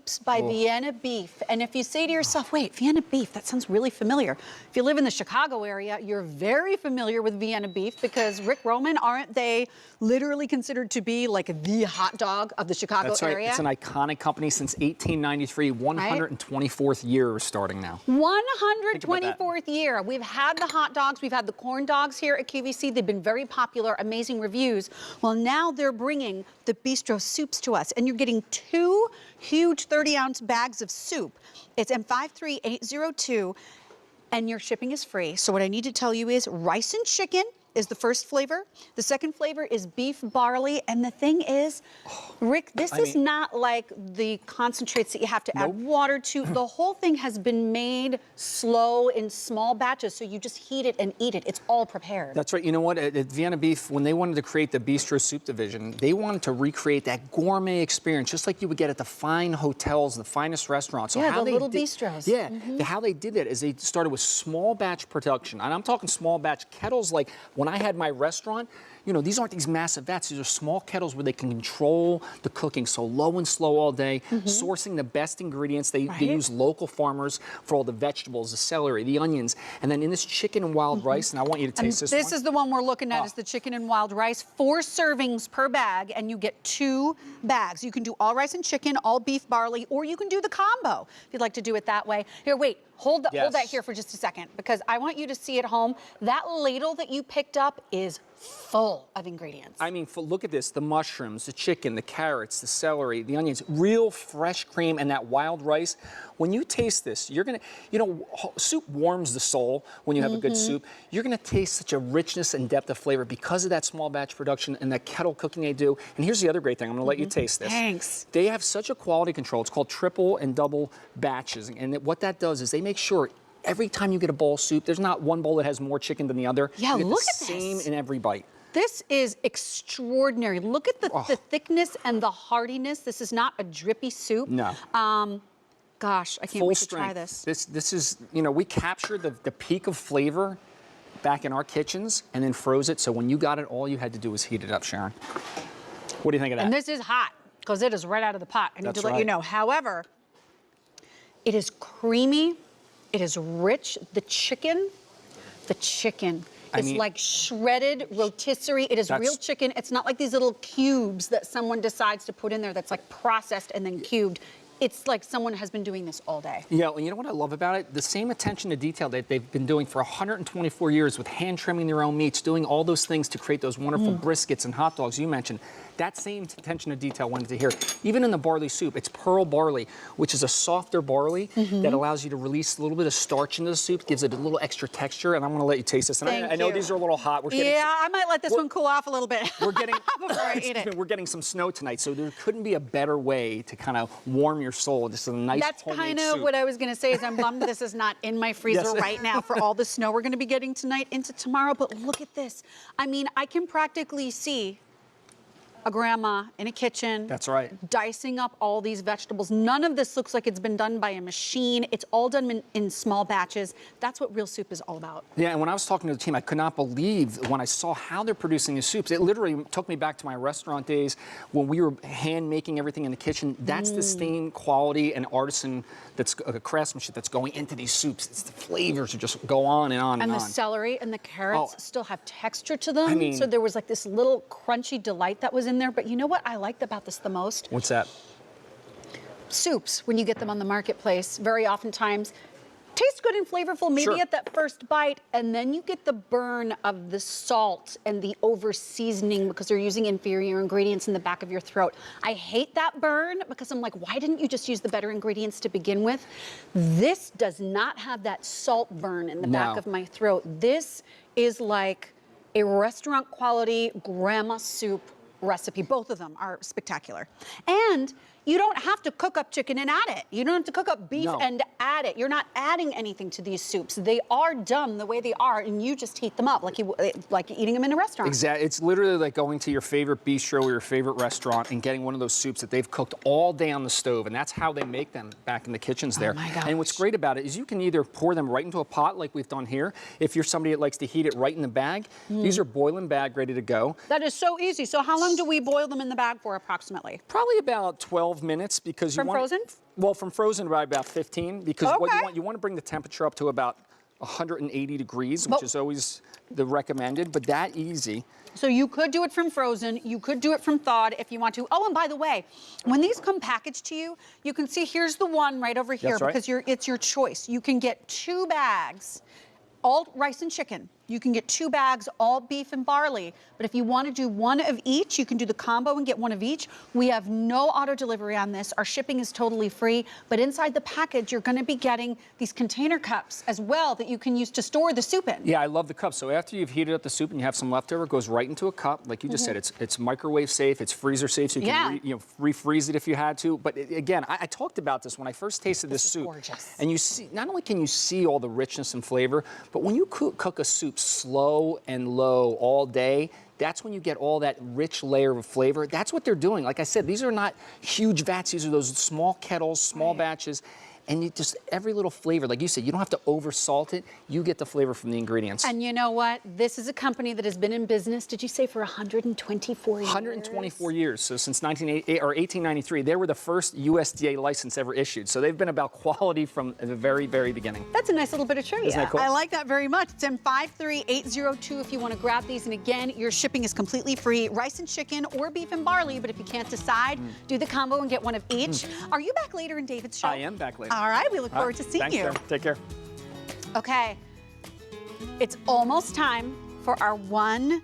Soups by Vienna Beef. And if you say to yourself, wait, Vienna Beef, that sounds really familiar. If you live in the Chicago area, you're very familiar with Vienna Beef because Rick Roman, aren't they literally considered to be like the hot dog of the Chicago That's right. area? It's an iconic company since 1893, 124th year we're starting now. 124th year. We've had the hot dogs, we've had the corn dogs here at QVC. They've been very popular, amazing reviews. Well, now they're bringing the Bistro soups to us, and you're getting 2 huge 30-ounce bags of soup. It's M53802, and your shipping is free. So what I need to tell you is rice and chicken is the first flavor. The second flavor is beef barley. And the thing is, Rick, this is not like the concentrates that you have to add water to. The whole thing has been made slow in small batches, so you just heat it and eat it. It's all prepared. That's right. You know what? At Vienna Beef, when they wanted to create the Bistro Soup division, they wanted to recreate that gourmet experience, just like you would get at the fine hotels, the finest restaurants. So yeah, how the little bistros. Yeah. How they did that is they started with small batch production. And I'm talking small batch kettles like when I had my restaurant, you know, these aren't these massive vats. These are small kettles where they can control the cooking so low and slow all day, sourcing the best ingredients. They use local farmers for all the vegetables, the celery, the onions. And then in this chicken and wild rice, and I want you to taste this one. This is the one we're looking at, is the chicken and wild rice. 4 servings per bag, and you get 2 bags. You can do all rice and chicken, all beef barley, or you can do the combo if you'd like to do it that way. Here, wait. Hold that here for just a second, because I want you to see at home, that ladle that you picked up is full of ingredients. I mean, look at this, the mushrooms, the chicken, the carrots, the celery, the onions, real fresh cream, and that wild rice. When you taste this, you're gonna, you know, soup warms the soul when you have a good soup. You're gonna taste such a richness and depth of flavor because of that small batch production and that kettle cooking they do. And here's the other great thing, I'm gonna let you taste this. Thanks. They have such a quality control. It's called triple and double batches. And what that does is they make sure every time you get a bowl of soup, there's not one bowl that has more chicken than the other. Yeah, you get look the at this. same in every bite. This is extraordinary. Look at the thickness and the heartiness. This is not a drippy soup. No. Gosh, I can't wait to try this. This is, you know, we captured the peak of flavor back in our kitchens and then froze it. So when you got it, all you had to do was heat it up, Sharon. What do you think of that? And this is hot because it is right out of the pot. I need to let you know. However, it is creamy. It is rich. The chicken is like shredded rotisserie. It is real chicken. It's not like these little cubes that someone decides to put in there that's like processed and then cubed. It's like someone has been doing this all day. Yeah, and you know what I love about it? The same attention to detail that they've been doing for 124 years with hand trimming their own meats, doing all those things to create those wonderful briskets and hot dogs you mentioned. That same attention to detail went into here. Even in the barley soup, it's pearl barley, which is a softer barley that allows you to release a little bit of starch into the soup, gives it a little extra texture, and I'm gonna let you taste this. And I know these are a little hot. I might let this one cool off a little bit before I eat it. We're getting some snow tonight, so there couldn't be a better way to kind of warm your soul. Just a nice That's homemade kind soup. of what I was gonna say is I'm bummed this is not in my freezer right now for all the snow we're gonna be getting tonight into tomorrow, but look at this. I mean, I can practically see a grandma in a kitchen. That's right. Dicing up all these vegetables. None of this looks like it's been done by a machine. It's all done in small batches. That's what real soup is all about. Yeah, and when I was talking to the team, I could not believe when I saw how they're producing these soups. It literally took me back to my restaurant days when we were hand making everything in the kitchen. That's the same quality and artisan, that's a craftsmanship that's going into these soups. It's the flavors that just go on and on and on. And the celery and the carrots still have texture to them. I mean, so there was like this little crunchy delight that was in there. But you know what I liked about this the most? What's that? Soups, when you get them on the marketplace, very oftentimes taste good and flavorful, maybe at that first bite, and then you get the burn of the salt and the over seasoning because they're using inferior ingredients in the back of your throat. I hate that burn because I'm like, why didn't you just use the better ingredients to begin with? This does not have that salt burn in the back of my throat. This is like a restaurant quality grandma soup recipe. Both of them are spectacular. And you don't have to cook up chicken and add it. You don't have to cook up beef and add it. You're not adding anything to these soups. They are done the way they are, and you just heat them up like eating them in a restaurant. Exactly. It's literally like going to your favorite bistro or your favorite restaurant and getting one of those soups that they've cooked all day on the stove, and that's how they make them back in the kitchens there. Oh my gosh. And what's great about it is you can either pour them right into a pot like we've done here. If you're somebody that likes to heat it right in the bag, these are boiling bag ready to go. That is so easy. So how long do we boil them in the bag for approximately? Probably about 12 12 minutes because you From want frozen? Well, from frozen by about 15 because what Okay. you want to bring the temperature up to about 180 degrees, which is always the recommended, but that easy. So you could do it from frozen, you could do it from thawed if you want to. Oh, and by the way, when these come packaged to you, you can see here's the one right over here That's right. because it's your choice. You can get 2 bags, all rice and chicken. You can get 2 bags, all beef and barley. But if you want to do one of each, you can do the combo and get one of each. We have no auto delivery on this. Our shipping is totally free. But inside the package, you're going to be getting these container cups as well that you can use to store the soup in. Yeah, I love the cup. So after you've heated up the soup and you have some leftover, it goes right into a cup. Like you just said, it's microwave safe, it's freezer safe, so you can refreeze it if you had to. But again, I talked about this when I first tasted this soup. Gorgeous. And you see, not only can you see all the richness and flavor, but when you cook a soup slow and low all day, that's when you get all that rich layer of flavor. That's what they're doing. Like I said, these are not huge vats. These are those small kettles, small batches. And you just, every little flavor, like you said, you don't have to over salt it. You get the flavor from the ingredients. And you know what? This is a company that has been in business, did you say, for 124 years? 124 years. So since 1893, they were the first USDA license ever issued. So they've been about quality from the very, very beginning. That's a nice little bit of trivia. Isn't that cool? I like that very much. It's in 53802 if you want to grab these. And again, your shipping is completely free. Rice and chicken or beef and barley. But if you can't decide, do the combo and get one of each. Are you back later in David's show? I am back later. All right, we look forward to seeing Thanks, you. Sarah. Take care. Okay, it's almost time for our one